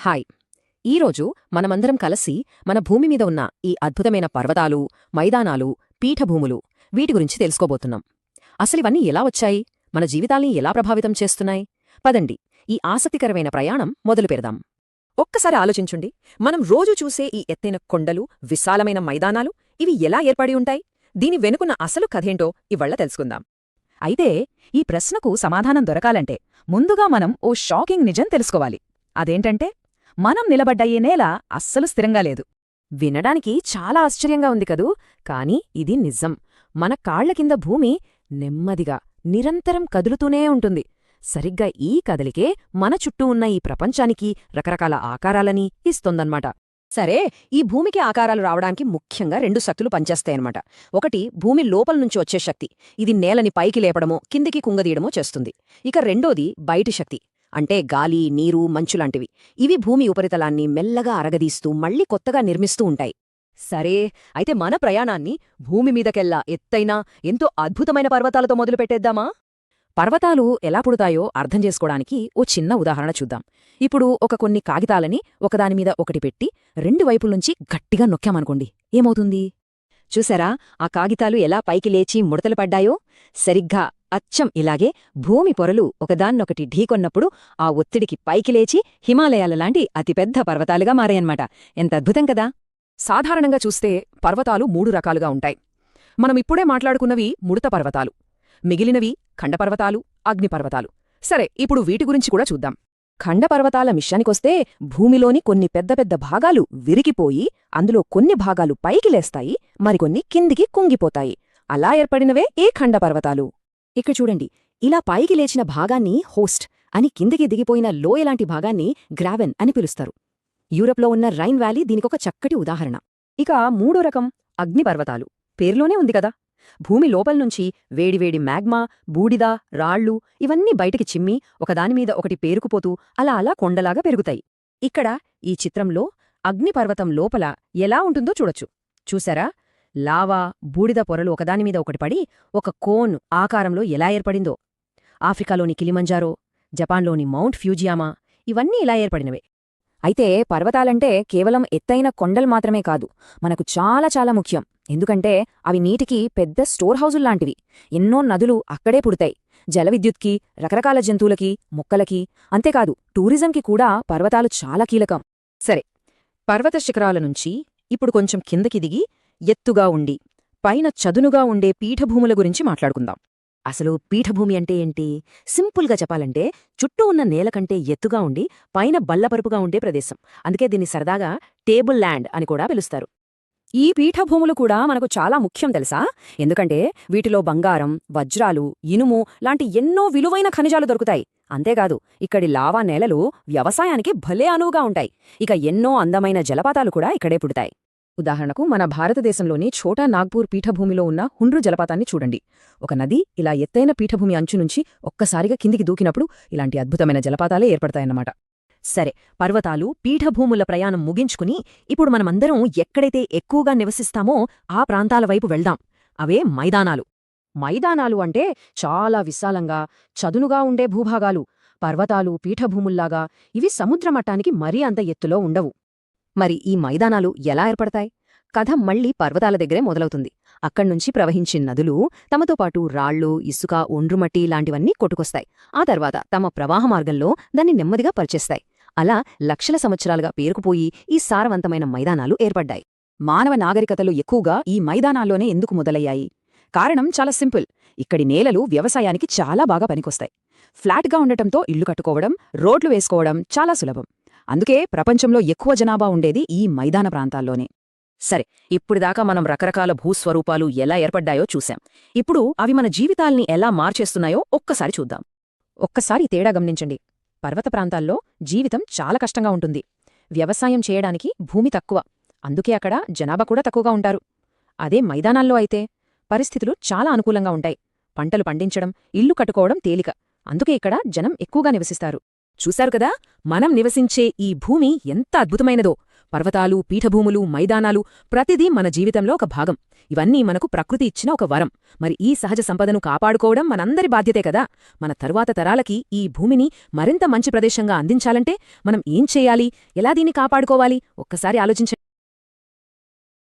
Hi. ఈరోజు మనమందరం కలిసి మన భూమి మీద ఉన్న ఈ అద్భుతమైన పర్వతాలు, మైదానాలు, పీఠభూములు వీటి గురించి తెలుసుకోబోతున్నాం. అసలివన్నీ ఎలా వచ్చాయి, మన జీవితాల్ని ఎలా ప్రభావితం చేస్తున్నాయి? పదండి, ఈ ఆసక్తికరమైన ప్రయాణం మొదలు పెడదాం. ఒక్కసారి ఆలోచించుండి, మనం రోజూ చూసే ఈ ఎత్తైన కొండలు, విశాలమైన మైదానాలు ఇవి ఎలా ఏర్పడి ఉంటాయి? దీని వెనుకున్న అసలు కథేంటో ఇవ్వాళ్ల తెలుసుకుందాం. అయితే ఈ ప్రశ్నకు సమాధానం దొరకాలంటే ముందుగా మనం ఓ షాకింగ్ నిజం తెలుసుకోవాలి. అదేంటంటే, మనం నిలబడ్డ ఈ నేల అస్సలు స్థిరంగా లేదు. వినడానికి చాలా ఆశ్చర్యంగా ఉంది కదూ, కాని ఇది నిజం. మన కాళ్ల కింద భూమి నెమ్మదిగా, నిరంతరం కదులుతూనే ఉంటుంది. సరిగ్గా ఈ కదలికే మన చుట్టూ ఉన్న ఈ ప్రపంచానికి రకరకాల ఆకారాలని ఇస్తోందన్నమాట. సరే, ఈ భూమికి ఆకారాలు రావడానికి ముఖ్యంగా రెండు శక్తులు పనిచేస్తాయన్నమాట. ఒకటి భూమి లోపలనుంచి వచ్చే శక్తి, ఇది నేలని పైకి లేపడమో కిందికి కుంగదీయడమో చేస్తుంది. ఇక రెండోది బయటి శక్తి, అంటే గాలి, నీరు, మంచులాంటివి. ఇవి భూమి ఉపరితలాన్ని మెల్లగా అరగదీస్తూ మళ్లీ కొత్తగా నిర్మిస్తూ ఉంటాయి. సరే, అయితే మన ప్రయాణాన్ని భూమి మీదకెల్లా ఎత్తైన, ఎంతో అద్భుతమైన పర్వతాలతో మొదలుపెట్టేద్దామా? పర్వతాలు ఎలా పుడతాయో అర్థం చేసుకోవడానికి ఓ చిన్న ఉదాహరణ చూద్దాం. ఇప్పుడు కొన్ని కాగితాలని ఒకదానిమీద ఒకటి పెట్టి రెండు వైపుల్నుంచి గట్టిగా నొక్కామనుకోండి, ఏమవుతుంది? చూసారా ఆ కాగితాలు ఎలా పైకి లేచి ముడతలు పడ్డాయో? సరిగ్గా అచ్చం ఇలాగే భూమి పొరలు ఒకదాన్నొకటి ఢీకొన్నప్పుడు ఆ ఒత్తిడికి పైకి లేచి హిమాలయాలలాంటి అతిపెద్ద పర్వతాలుగా మారాయన్నమాట. ఎంత అద్భుతం కదా! సాధారణంగా చూస్తే పర్వతాలు మూడు రకాలుగా ఉంటాయి. మనమిప్పుడే మాట్లాడుకున్నవి ముడత పర్వతాలు, మిగిలినవి ఖండపర్వతాలు, అగ్నిపర్వతాలు. సరే, ఇప్పుడు వీటి గురించి కూడా చూద్దాం. ఖండపర్వతాల విషయానికొస్తే భూమిలోని కొన్ని పెద్ద పెద్ద భాగాలు విరిగిపోయి అందులో కొన్ని భాగాలు పైకి లేస్తాయి, మరికొన్ని కిందికి కుంగిపోతాయి. అలా ఏర్పడినవే ఈ ఖండపర్వతాలు. ఇక్కడ చూడండి, ఇలా పైకి లేచిన భాగాన్ని హోస్ట్ అని, కిందికి దిగిపోయిన లోయలాంటి భాగాన్ని గ్రావెన్ అని పిలుస్తారు. యూరప్లో ఉన్న రైన్ వ్యాలీ దీనికొక చక్కటి ఉదాహరణ. ఇక మూడో రకం అగ్నిపర్వతాలు. పేర్లోనే ఉంది కదా, భూమి లోపల్నుంచి వేడివేడి మ్యాగ్మా, బూడిద, రాళ్లు ఇవన్నీ బయటికి చిమ్మి ఒకదానిమీద ఒకటి పేరుకుపోతూ అలా అలా కొండలాగా పెరుగుతాయి. ఇక్కడ ఈ చిత్రంలో అగ్నిపర్వతం లోపల ఎలా ఉంటుందో చూడొచ్చు. చూసారా, లావా, బూడిద పొరలు ఒకదానిమీద ఒకటి పడి ఒక కోన్ ఆకారంలో ఎలా ఏర్పడిందో. ఆఫ్రికాలోని కిలిమంజారో, జపాన్లోని మౌంట్ ఫ్యూజియామా ఇవన్నీ ఇలా ఏర్పడినవే. అయితే పర్వతాలంటే కేవలం ఎత్తైన కొండలు మాత్రమే కాదు, మనకు చాలా చాలా ముఖ్యం. ఎందుకంటే అవి నీటికి పెద్ద స్టోర్ హౌజుల్లాంటివి. ఎన్నో నదులు అక్కడే పుడతాయి. జలవిద్యుత్కి, రకరకాల జంతువులకి, మొక్కలకి, అంతేకాదు టూరిజంకి కూడా పర్వతాలు చాలా కీలకం. సరే, పర్వత శిఖరాల నుంచి ఇప్పుడు కొంచెం కిందకి దిగి ఎత్తుగా ఉండి పైన చదునుగా ఉండే పీఠభూముల గురించి మాట్లాడుకుందాం. అసలు పీఠభూమి అంటే ఏంటి? సింపుల్గా చెప్పాలంటే చుట్టూ ఉన్న నేలకంటే ఎత్తుగా ఉండి పైన బల్లపరుపుగా ఉండే ప్రదేశం. అందుకే దీన్ని సరదాగా టేబుల్ ల్యాండ్ అని కూడా పిలుస్తారు. ఈ పీఠభూములు కూడా మనకు చాలా ముఖ్యం తెలుసా? ఎందుకంటే వీటిలో బంగారం, వజ్రాలు, ఇనుము లాంటి ఎన్నో విలువైన ఖనిజాలు దొరుకుతాయి. అంతేకాదు ఇక్కడి లావా నేలలు వ్యవసాయానికి భలే అనువుగా ఉంటాయి. ఇక ఎన్నో అందమైన జలపాతాలు కూడా ఇక్కడే పుడతాయి. ఉదాహరణకు మన భారతదేశంలోని ఛోటా నాగ్పూర్ పీఠభూమిలో ఉన్న హుండ్రు జలపాతాన్ని చూడండి. ఒక నది ఇలా ఎత్తైన పీఠభూమి అంచునుంచి ఒక్కసారిగా కిందికి దూకినప్పుడు ఇలాంటి అద్భుతమైన జలపాతాలే ఏర్పడతాయన్నమాట. సరే, పర్వతాలు, పీఠభూముల ప్రయాణం ముగించుకుని ఇప్పుడు మనమందరం ఎక్కడైతే ఎక్కువగా నివసిస్తామో ఆ ప్రాంతాల వైపు వెళ్దాం. అవే మైదానాలు. మైదానాలు అంటే చాలా విశాలంగా, చదునుగా ఉండే భూభాగాలు. పర్వతాలు, పీఠభూముల్లాగా ఇవి సముద్రమట్టానికి మరీ అంత ఎత్తులో ఉండవు. మరి ఈ మైదానాలు ఎలా ఏర్పడతాయి? కథ మళ్లీ పర్వతాల దగ్గరే మొదలవుతుంది. అక్కడ్నుంచి ప్రవహించే నదులు తమతో పాటు రాళ్లు, ఇసుక, ఒండ్రుమట్టి లాంటివన్నీ కొట్టుకొస్తాయి. ఆ తర్వాత తమ ప్రవాహ మార్గంలో దాన్ని నెమ్మదిగా పరిచేస్తాయి. అలా లక్షల సంవత్సరాలుగా పేరుకుపోయి ఈ సారవంతమైన మైదానాలు ఏర్పడ్డాయి. మానవ నాగరికతలు ఎక్కువగా ఈ మైదానాల్లోనే ఎందుకు మొదలయ్యాయి? కారణం చాలా సింపుల్. ఇక్కడి నేలలు వ్యవసాయానికి చాలా బాగా పనికొస్తాయి. ఫ్లాట్గా ఉండటంతో ఇళ్లు కట్టుకోవడం, రోడ్లు వేసుకోవడం చాలా సులభం. అందుకే ప్రపంచంలో ఎక్కువ జనాభా ఉండేది ఈ మైదాన ప్రాంతాల్లోనే. సరే, ఇప్పుడిదాకా మనం రకరకాల భూస్వరూపాలు ఎలా ఏర్పడ్డాయో చూశాం. ఇప్పుడు అవి మన జీవితాల్ని ఎలా మార్చేస్తున్నాయో ఒక్కసారి చూద్దాం. ఒక్కసారి తేడా గమనించండి. పర్వత ప్రాంతాల్లో జీవితం చాలా కష్టంగా ఉంటుంది. వ్యవసాయం చేయడానికి భూమి తక్కువ, అందుకే అక్కడ జనాభా కూడా తక్కువగా ఉంటారు. అదే మైదానాల్లో అయితే పరిస్థితులు చాలా అనుకూలంగా ఉంటాయి. పంటలు పండించడం, ఇల్లు కట్టుకోవడం తేలిక. అందుకే ఇక్కడ జనం ఎక్కువగా నివసిస్తారు. చూశారు కదా, మనం నివసించే ఈ భూమి ఎంత అద్భుతమైనదో. పర్వతాలు, పీఠభూములు, మైదానాలు ప్రతిదీ మన జీవితంలో ఒక భాగం. ఇవన్నీ మనకు ప్రకృతి ఇచ్చిన ఒక వరం. మరి ఈ సహజ సంపదను కాపాడుకోవడం మనందరి బాధ్యతే కదా. మన తరువాత తరాలకి ఈ భూమిని మరింత మంచి ప్రదేశంగా అందించాలంటే మనం ఏం చేయాలి, ఎలా దీన్ని కాపాడుకోవాలి ఒక్కసారి ఆలోచించండి.